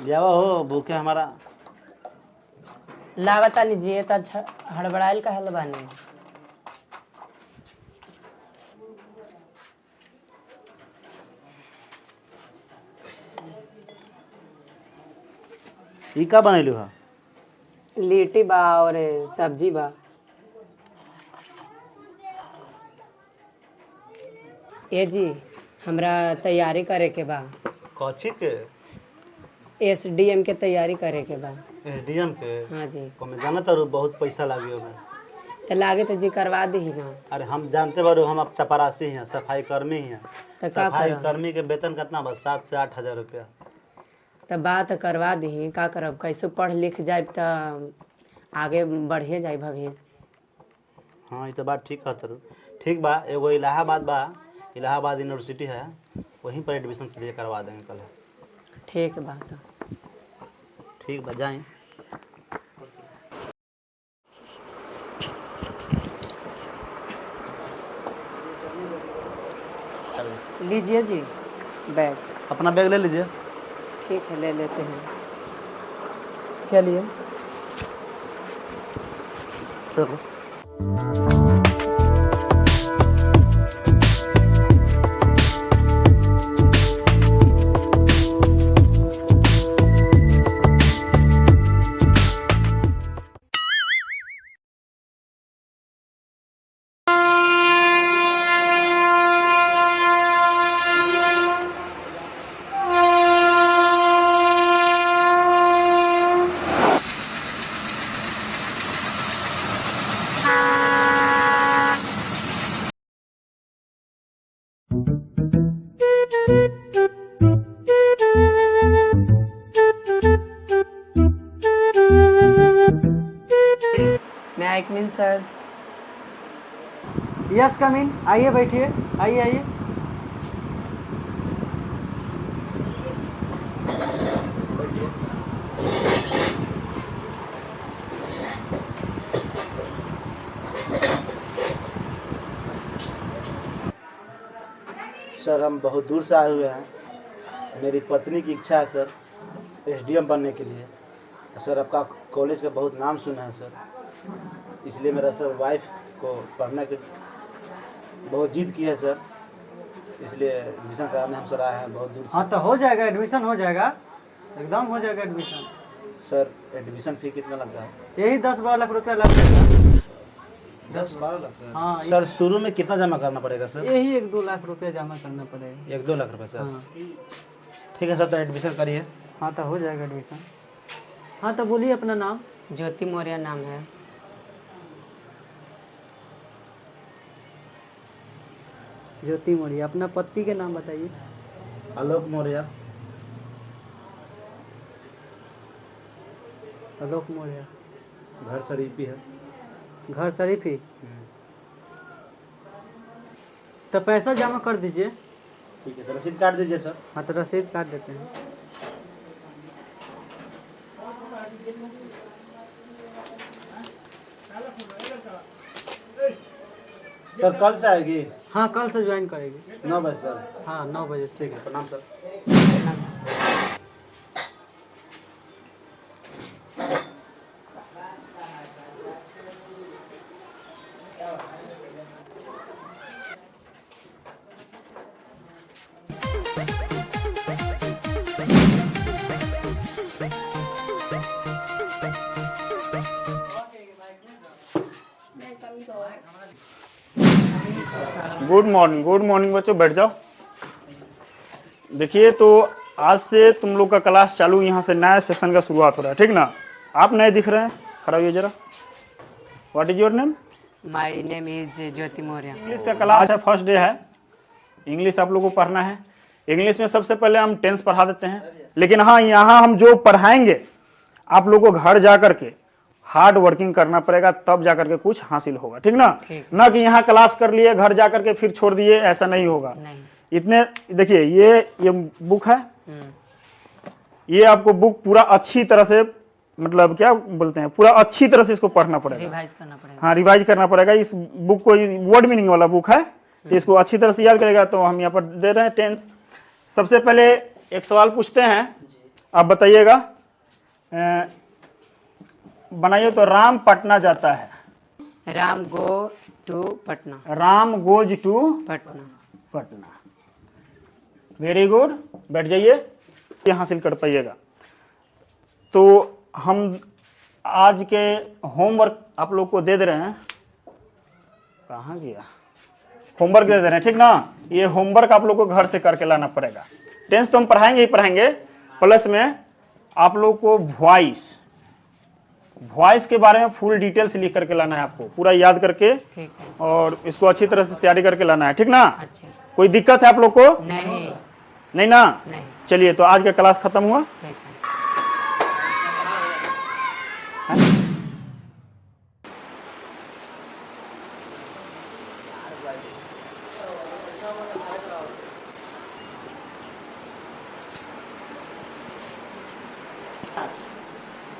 जावा हो भूखे हमारा। लावता लीजिए तो हड़बड़ाइल का हलवानी। ई का बनैलू है? लिट्टी बा और सब्जी बा। ये जी हमरा तैयारी करे के बा। कथी के? एसडीएम के तैयारी करे के बा। एसडीएम के? हाँ जी। मैं जाना तारू बहुत पैसा लागी ओमे। तो लागे तो जी करवा दी ना। अरे हम जानते बारू हम अब चपरासी हैं, सफाई कर्मी हैं। तो का सफाई करब? कर्मी के वेतन कितना बस 7 से 8 हजार रुपया। तो बात करवा दी का करब, कैसे पढ़ लिख जाए तो आगे बढ़े जाए भविष्य। हाँ ये तो बात ठीक कहत तारू। ठीक बा, एगो इलाहाबाद बा, इलाहाबाद यूनिवर्सिटी है, वहीं पर एडमिशन के लिए करवा देंगे कल। ठीक बात। ठीक बा, जाएं। लीजिए जी बैग। अपना बैग ले लीजिए। ठीक है ले लेते हैं। चलिए। चलो। मैं I come in sir? Yes come इन, आइए बैठिए, आइए आइए। सर हम बहुत दूर से आए हुए हैं। मेरी पत्नी की इच्छा है सर एसडीएम बनने के लिए। सर आपका कॉलेज का बहुत नाम सुना है सर, इसलिए मेरा सर वाइफ को पढ़ने की बहुत जिद की है सर, इसलिए एडमिशन कराने हम सर आए हैं बहुत दूर से। हाँ तो हो जाएगा, एडमिशन हो जाएगा, एकदम हो जाएगा एडमिशन। सर एडमिशन फी कितना लगता है? यही 10-12 लाख रुपया लग जाएगा। 10-12 लाख? हाँ सर शुरू में कितना जमा करना पड़ेगा सर? यही 1-2 लाख रुपया जमा करना पड़ेगा। 1-2 लाख रुपये सर? हाँ ठीक है सर, तो एडमिशन करिए। हाँ तो हो जाएगा एडमिशन। हाँ तो बोलिए अपना नाम। ज्योति मौर्य नाम है। ज्योति मौर्य। अपना पति के नाम बताइए। आलोक मौर्य। आलोक मौर्य। घर शरीफी है। घर शरीफी। तो पैसा जमा कर दीजिए। ठीक है, तो रसीद काट दीजिए सर। हाँ तो रसीद काट देते हैं। सर कल से आएगी? हाँ कल से ज्वाइन करेगी। 9 बजे सर? हाँ 9 बजे। ठीक है, प्रणाम सर। गुड मॉर्निंग बच्चों, बैठ जाओ। देखिए तो आज से तुम लोग का क्लास चालू, यहाँ से नया सेशन का शुरुआत हो रहा है, ठीक ना? आप नए दिख रहे हैं, खड़ा होइए जरा। What is your name? My name is Jyoti Maurya. English का क्लास है, फर्स्ट डे है। इंग्लिश आप लोगों को पढ़ना है। इंग्लिश में सबसे पहले हम टेंस पढ़ा देते हैं, लेकिन हाँ यहाँ हम जो पढ़ाएंगे आप लोगों को घर जा करके हार्ड वर्किंग करना पड़ेगा, तब जाकर के कुछ हासिल होगा, ठीक ना? ना कि यहाँ क्लास कर लिए घर जा करके फिर छोड़ दिए, ऐसा नहीं होगा। नहीं। इतने देखिए ये बुक है, ये आपको बुक पूरा अच्छी तरह से, मतलब क्या बोलते हैं, पूरा अच्छी तरह से इसको पढ़ना पड़ेगा, रिवाइज करना पड़ेगा। हाँ रिवाइज करना पड़ेगा। इस बुक को वर्ड मीनिंग वाला बुक है, इसको अच्छी तरह से याद करेगा। तो हम यहाँ पर दे रहे हैं टेंस। सबसे पहले एक सवाल पूछते हैं, अब बताइएगा, बनाइए तो राम पटना जाता है। Ram go to Patna. Ram goes to Patna. Patna. Very good, बैठ जाइए, ये हासिल कर पाइएगा। तो हम आज के होमवर्क आप लोग को दे दे रहे हैं, कहाँ गया, होमवर्क दे दे रहे हैं, ठीक ना। ये होमवर्क आप लोग को घर से करके लाना पड़ेगा। टेंस तो हम पढ़ाएंगे ही पढ़ाएंगे, प्लस में आप लोग को वॉइस के बारे में फुल डिटेल्स लिख करके लाना है, आपको पूरा याद करके, ठीक है। और इसको अच्छी तरह से तैयारी करके लाना है, ठीक ना। अच्छा। कोई दिक्कत है आप लोग को? नहीं। नहीं ना। नहीं। चलिए, तो आज का क्लास खत्म हुआ। ठीक है।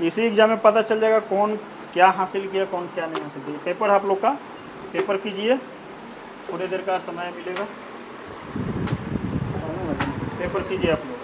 इसी एग्जाम में पता चल जाएगा कौन क्या हासिल किया, कौन क्या नहीं हासिल किया। पेपर आप लोग का पेपर कीजिए, थोड़ी देर का समय मिलेगा, पेपर कीजिए आप लोग।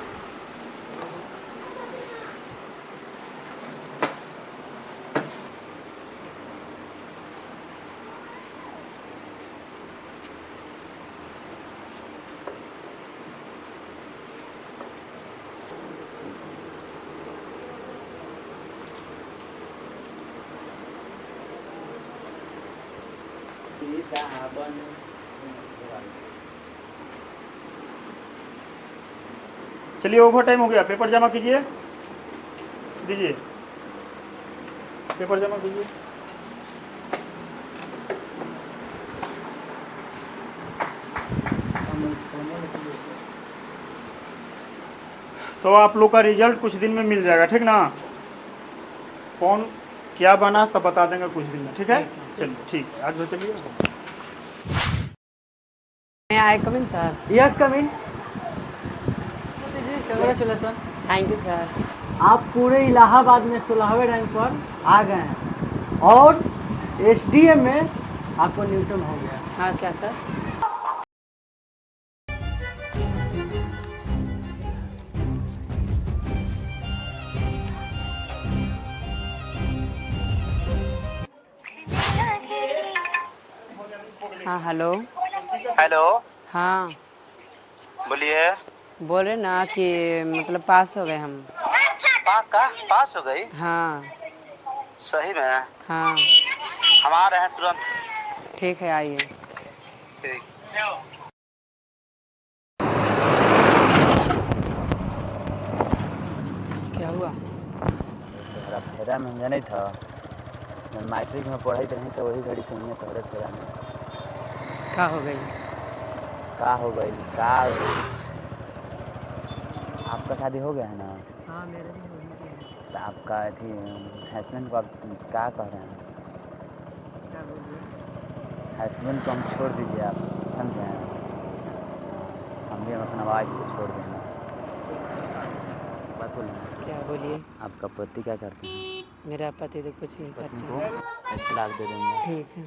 चलिए, ओवर टाइम हो गया, पेपर जमा कीजिए, दीजिए, पेपर जमा कीजिए। तो आप लोग का रिजल्ट कुछ दिन में मिल जाएगा, ठीक ना। कौन क्या बना सब बता देंगे कुछ दिन में, ठीक है। चलिए, ठीक है, आज चलिए। मैं I come in sir. Yes come in. Congratulations. Thank you sir. आप पूरे इलाहाबाद में 16वें रैंक पर आ गए हैं और एसडीएम में आपको न्यूटन हो गया। हाँ क्या सर? हाँ हेलो। हेलो, हाँ बोलिए। बोल रहे ना कि मतलब पास हो गए हम। पास हो गई? हाँ। सही में? हाँ हम आ रहे हैं तुरंत। ठीक है, आइए। ठीक। क्या हुआ? तोहरा फेरा में नहीं था, मैं मैट्रिक में पढ़ाई रही से वही घड़ी से तोहरे फेरा में क्या हो गई? का हो गई का। आपका शादी हो गया है ना? हाँ मेरे भी हो गया। तो आपका अथी हस्बैंड को आप क्या कह रहे हैं? क्या बोलिए? हस्बैंड को हम छोड़ दीजिए, आप समझे। हम भी अपना वाइफ को छोड़ देंगे। बात बोलिए। क्या बोलिए? आपका पति क्या करते हैं? मेरा पति तो कुछ नहीं पत्नी करता। को 1 लाख दे देंगे। ठीक है।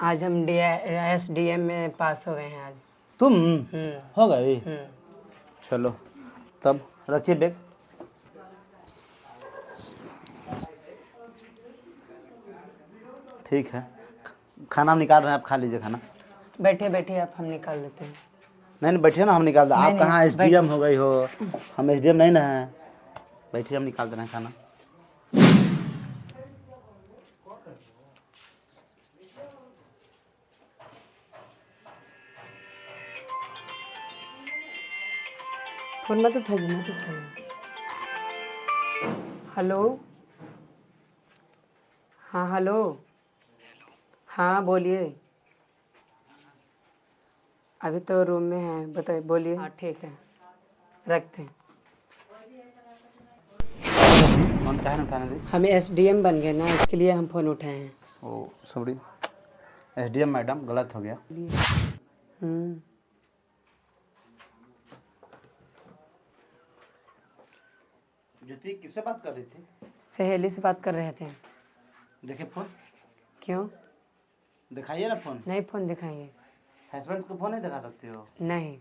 आज हम एसडीएम में पास हो गए हैं आज। तुम हम्म। हो गई? हम्म। चलो, तब रखिए बैग। ठीक है, खाना हम निकाल रहे हैं, आप खा लीजिए खाना। बैठिए बैठिए, आप हम निकाल लेते हैं। नहीं नहीं, बैठिए ना, हम निकाल दें। आप नहीं, कहाँ नहीं, एसडीएम हो गई हो, हम एसडीएम नहीं ना है। बैठिए, हम निकाल दे रहे हैं खाना। फोन मत उठाइए, मत उठाइए। हेलो। हाँ हेलो। हाँ बोलिए। अभी तो रूम में हैं, बताइए, बोलिए। हाँ ठीक है, रखते हैं। फोन चाहे ना उठाने दी। हम एसडीएम बन गए ना, इसके लिए हम फ़ोन उठाए हैं। ओ सॉरी। एसडीएम मैडम गलत हो गया। ज्योति किससे बात कर रही थी? सहेली से बात कर रहे थे। देखिए फोन, क्यों? दिखाइए ना फोन। नहीं फोन दिखाएंगे। हस्बैंड को फोन नहीं दिखा सकते हो? नहीं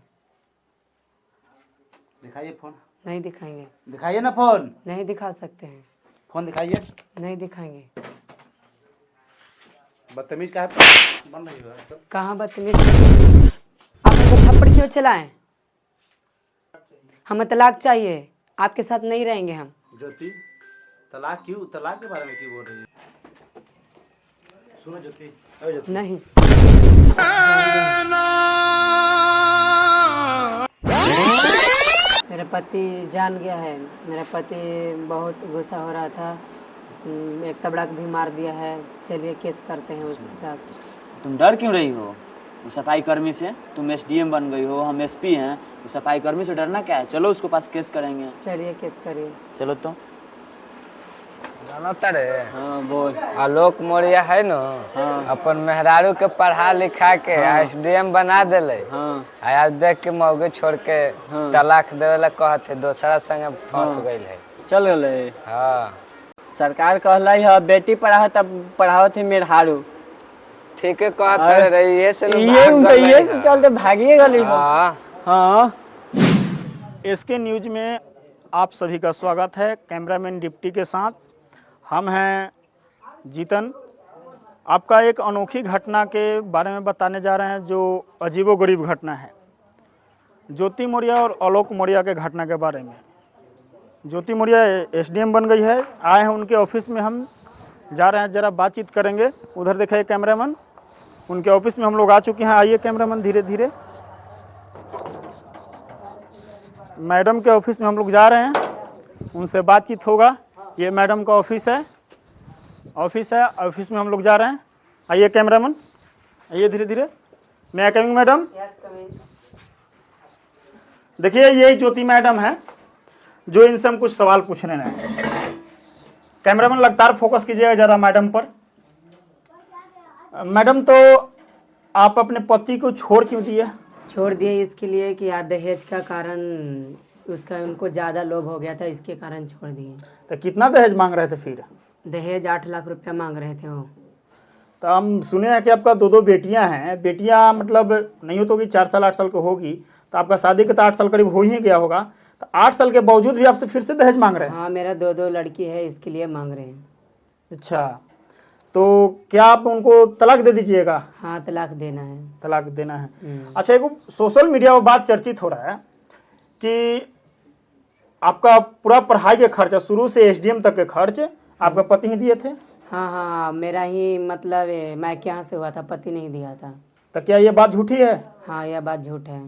दिखाइए फोन। नहीं दिखाएंगे। दिखाइए ना फोन। नहीं दिखा सकते हैं। फोन दिखाइए। नहीं दिखाएंगे। बदतमीज का बन रही हो? कहाँ बदतमीज? आप हमको थप्पड़ क्यों चलाएं? हमें तलाक चाहिए, आपके साथ नहीं रहेंगे हम। ज्योति तलाक क्यों? तलाक के बारे में क्यों बोल रही है? सुनो ज्योति, अरे ज्योति। नहीं मेरा पति जान गया है। मेरा पति बहुत गुस्सा हो रहा था, एक तबड़ाक भी मार दिया है। चलिए केस करते हैं उसके साथ। तुम डर क्यों रही हो? वो सफाई कर्मी से तुम एसडीएम बन गई हो, हम एसपी हैं। वो सफाई कर्मी से डरना क्या है? चलो उसके पास केस करेंगे। चलिए केस करिए। चलो तो। जाना तारे हाँ बोल। आलोक मौर्य है न, हाँ। अपन मेहरारू के पढ़ा लिखा के एसडीएम बना दिले। हाँ आज देख के मौगे छोड़ के हाँ। तलाक देवे ला कहते, दूसरा संगे फंस हाँ। गई है। चल गए। हाँ सरकार कहला है बेटी पढ़ाओ तब पढ़ाओ थे मेहरारू। ठीक है कहते रही ये से ये से चलते भागिए गली। हाँ हाँ। एसके न्यूज में आप सभी का स्वागत है। कैमरामैन डिप्टी के साथ हम हैं जीतन। आपका एक अनोखी घटना के बारे में बताने जा रहे हैं जो अजीबोगरीब घटना है। ज्योति मौर्य और आलोक मौर्य के घटना के बारे में। ज्योति मौर्य एसडीएम बन गई है, आए हैं उनके ऑफिस में। हम जा रहे हैं, ज़रा बातचीत करेंगे। उधर देखिए कैमरामैन, उनके ऑफिस में हम लोग आ चुके हैं। आइए कैमरामैन धीरे धीरे। मैडम के ऑफिस में हम लोग जा रहे हैं, उनसे बातचीत होगा। ये मैडम का ऑफिस है, ऑफिस में हम लोग जा रहे हैं। आइए कैमरामैन, आइए धीरे धीरे। मैं आई कमिंग मैडम? देखिए ये ज्योति मैडम है जो इनसे हम कुछ सवाल पूछने हैं। कैमरामैन लगातार फोकस कीजिएगा जरा मैडम पर। मैडम तो आप अपने पति को छोड़ क्यों दिए? छोड़ दिए इसके लिए कि आज दहेज का कारण उसका उनको ज़्यादा लोभ हो गया था, इसके कारण छोड़ दिए। तो कितना दहेज मांग रहे थे फिर? दहेज 8 लाख रुपया मांग रहे थे वो। तो हम सुने हैं कि आपका 2 बेटियां हैं। बेटियां मतलब नहीं हो तो कि 4 साल 8 साल की होगी, तो आपका शादी के तो 8 साल करीब हो ही गया होगा। तो 8 साल के बावजूद भी आपसे फिर से दहेज मांग रहे हैं? हाँ, मेरा 2 लड़की है, इसके लिए मांग रहे हैं। अच्छा, तो क्या आप उनको तलाक दे दीजिएगा? हाँ, तलाक देना है। तलाक देना है। अच्छा, एक सोशल मीडिया पर बात चर्चित हो रहा है कि आपका पूरा पढ़ाई के खर्चा शुरू से एसडीएम तक के खर्च आपका पति ही दिए थे? हाँ हाँ हाँ, मेरा ही मतलब मैं यहाँ से हुआ था, पति नहीं दिया था। तो क्या ये बात झूठी है? हाँ, यह बात झूठ है।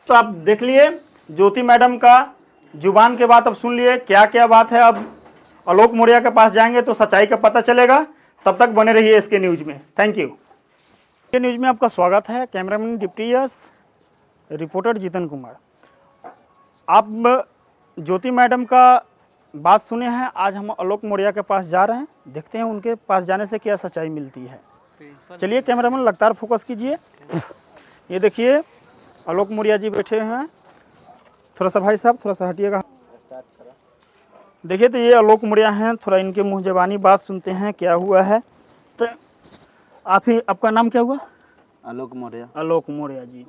तो आप देख लिए ज्योति मैडम का जुबान के बात अब सुन लिए क्या क्या बात है। अब आलोक मौर्य के पास जाएंगे तो सच्चाई का पता चलेगा। तब तक बने रहिए इसके न्यूज में। Thank you. इसके न्यूज में आपका स्वागत है। Cameraman deputy yes, reporter Jitan Kumar. आप ज्योति मैडम का बात सुने हैं, आज हम आलोक मौर्य के पास जा रहे हैं। देखते हैं उनके पास जाने से क्या सच्चाई मिलती है। चलिए कैमरामैन लगातार फोकस कीजिए। ये देखिए आलोक मौर्य जी बैठे हुए हैं। थोड़ा सा भाई साहब थोड़ा सा हटिएगा। देखिए तो ये आलोक मौर्य हैं। थोड़ा इनके मुँह ज़बानी बात सुनते हैं क्या हुआ है। तो आपका नाम क्या हुआ? आलोक मौर्य। आलोक मौर्य जी।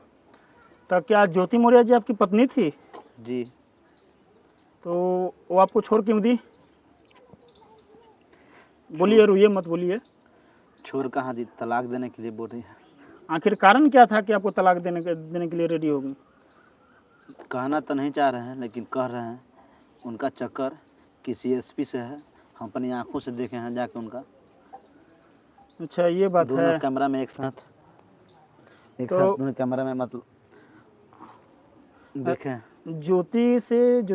तो क्या ज्योति मौर्य जी आपकी पत्नी थी? जी। तो वो आपको छोड़ क्यों दी? बोलिए, रोइए मत बोलिए। छोड़ कहाँ दी, तलाक देने के लिए बोल रही है। आखिर कारण क्या था कि आपको तलाक देने के लिए रेडी हो गई? कहना तो नहीं चाह रहे हैं लेकिन कह रहे हैं। उनका चक्कर किसी एसपी से है, हम अपनी आंखों से देखे हैं जाके उनका। अच्छा, ये बात है। दोनों कैमरा में एक साथ दोनों कैमरा में मतलब देखें। ज्योति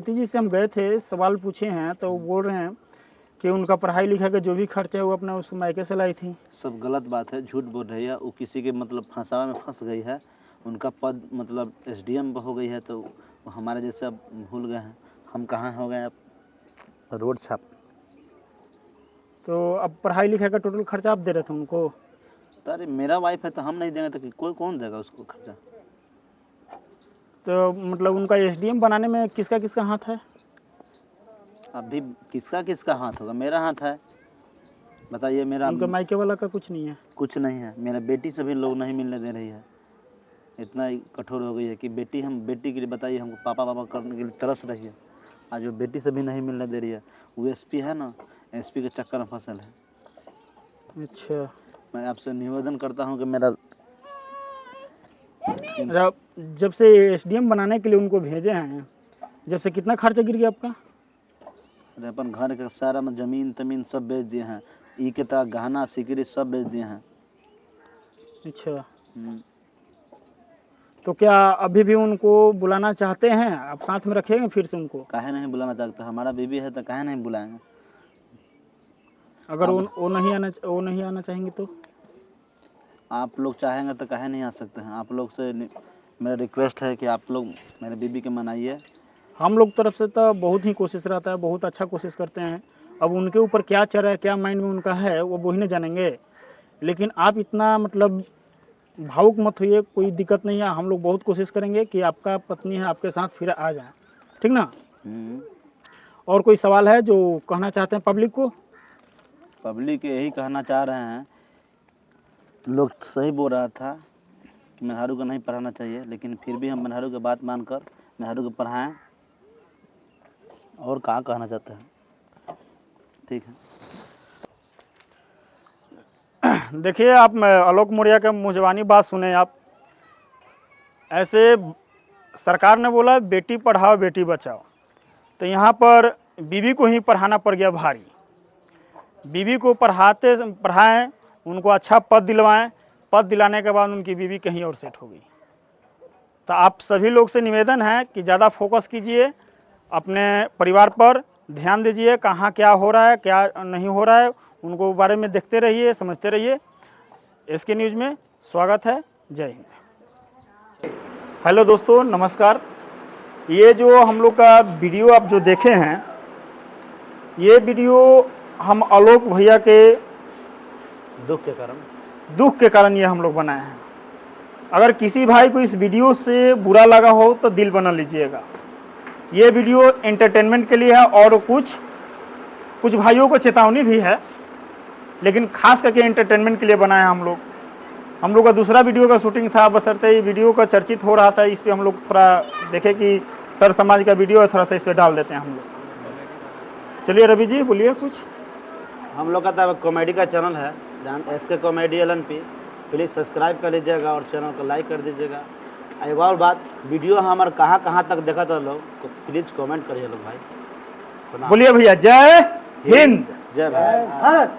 जी से हम गए थे, सवाल पूछे हैं तो वो बोल रहे हैं कि उनका पढ़ाई लिखाई का जो भी खर्चा है वो अपना उस मायके से लाई थी। सब गलत बात है, झूठ बोल रही है। वो किसी के मतलब फंसावा में फंस गई है। उनका पद मतलब एसडीएम हो गई है तो हमारे जैसे अब भूल गए हैं। हम कहाँ हो गए अब रोड छाप। तो अब पढ़ाई लिखाई का टोटल खर्चा आप दे रहे थे उनको? तो अरे मेरा वाइफ है तो हम नहीं देंगे तो कोई कौन देगा उसको खर्चा? तो मतलब उनका एसडीएम बनाने में किसका किसका हाथ है? अभी किसका किसका हाथ होगा? मेरा हाथ है, बताइए। मेरा उनके मायके वाला का कुछ नहीं है? कुछ नहीं है। मेरा बेटी से भी लोग नहीं मिलने दे रही है, इतना ही कठोर हो गई है कि बेटी, हम बेटी के लिए बताइए हमको पापा पापा करने के लिए तरस रही है। आज वो बेटी से भी नहीं मिलने दे रही है। वो एसपी है ना, एसपी के चक्कर में फसल है। अच्छा, मैं आपसे निवेदन करता हूँ कि मेरा जब से एसडीएम बनाने के लिए उनको भेजे हैं, जब से कितना खर्चा गिर गया आपका? अरे अपन घर का सारा जमीन तमीन सब बेच दिए हैं, ई के तक गहना सिकरी सब बेच दिए हैं। अच्छा, तो क्या अभी भी उनको बुलाना चाहते हैं? आप साथ में रखेंगे फिर से उनको? काहे नहीं बुलाना चाहते? हमारा बीबी है तो काहे नहीं बुलाएंगे? अगर वो नहीं आना चाहेंगे तो? आप लोग चाहेंगे तो काहे नहीं आ सकते हैं? आप लोग से मेरा रिक्वेस्ट है कि आप लोग मेरे बीबी के मनाइए। हम लोग तरफ से तो बहुत ही कोशिश रहता है, बहुत अच्छा कोशिश करते हैं। अब उनके ऊपर क्या चल रहा है, क्या माइंड में उनका है, वो ही नहीं जानेंगे। लेकिन आप इतना मतलब भावुक मत होइए, कोई दिक्कत नहीं है। हम लोग बहुत कोशिश करेंगे कि आपका पत्नी है आपके साथ फिर आ जाए, ठीक ना? और कोई सवाल है जो कहना चाहते हैं पब्लिक को? पब्लिक यही कहना चाह रहे हैं, लोग सही बोल रहा था कि मेहरारू को नहीं पढ़ाना चाहिए, लेकिन फिर भी हम मेहरारू की बात मानकर मेहरारू को पढ़ाएं। और कहाँ कहना चाहते हैं? ठीक है। देखिए, आप आलोक मौर्य के मुँह ज़बानी बात सुने आप। ऐसे सरकार ने बोला बेटी पढ़ाओ बेटी बचाओ, तो यहाँ पर बीवी को ही पढ़ाना पड़ गया भारी। बीवी को पढ़ाएं, उनको अच्छा पद दिलवाएं, पद दिलाने के बाद उनकी बीवी कहीं और सेट हो गई। तो आप सभी लोग से निवेदन है कि ज़्यादा फोकस कीजिए, अपने परिवार पर ध्यान दीजिए, कहाँ क्या हो रहा है क्या नहीं हो रहा है उनको बारे में देखते रहिए, समझते रहिए। एसके न्यूज़ में स्वागत है। जय हिंद। हेलो दोस्तों, नमस्कार। ये जो हम लोग का वीडियो आप जो देखे हैं, ये वीडियो हम आलोक भैया के दुख के कारण ये हम लोग बनाए हैं। अगर किसी भाई को इस वीडियो से बुरा लगा हो तो दिल बना लीजिएगा। ये वीडियो एंटरटेनमेंट के लिए है और कुछ भाइयों को चेतावनी भी है, लेकिन खास करके एंटरटेनमेंट के लिए बनाया है हम लोग का दूसरा वीडियो का शूटिंग था, बशर्ते ये वीडियो का चर्चित हो रहा था, इस पर हम लोग थोड़ा देखे कि सर समाज का वीडियो है, थोड़ा सा इस पर डाल देते हैं हम लोग। चलिए रवि जी बोलिए कुछ। हम लोग का तो कॉमेडी का चैनल है, SK comedy LNP, please subscribe कर लीजिएगा और चैनल को लाइक कर दीजिएगा। एक और बात, वीडियो हमारे कहाँ तक देखा था लोग, तो प्लीज़ कमेंट करिए लोग भाई। बोलिए भैया, जय हिंद। जय भारत। भारत।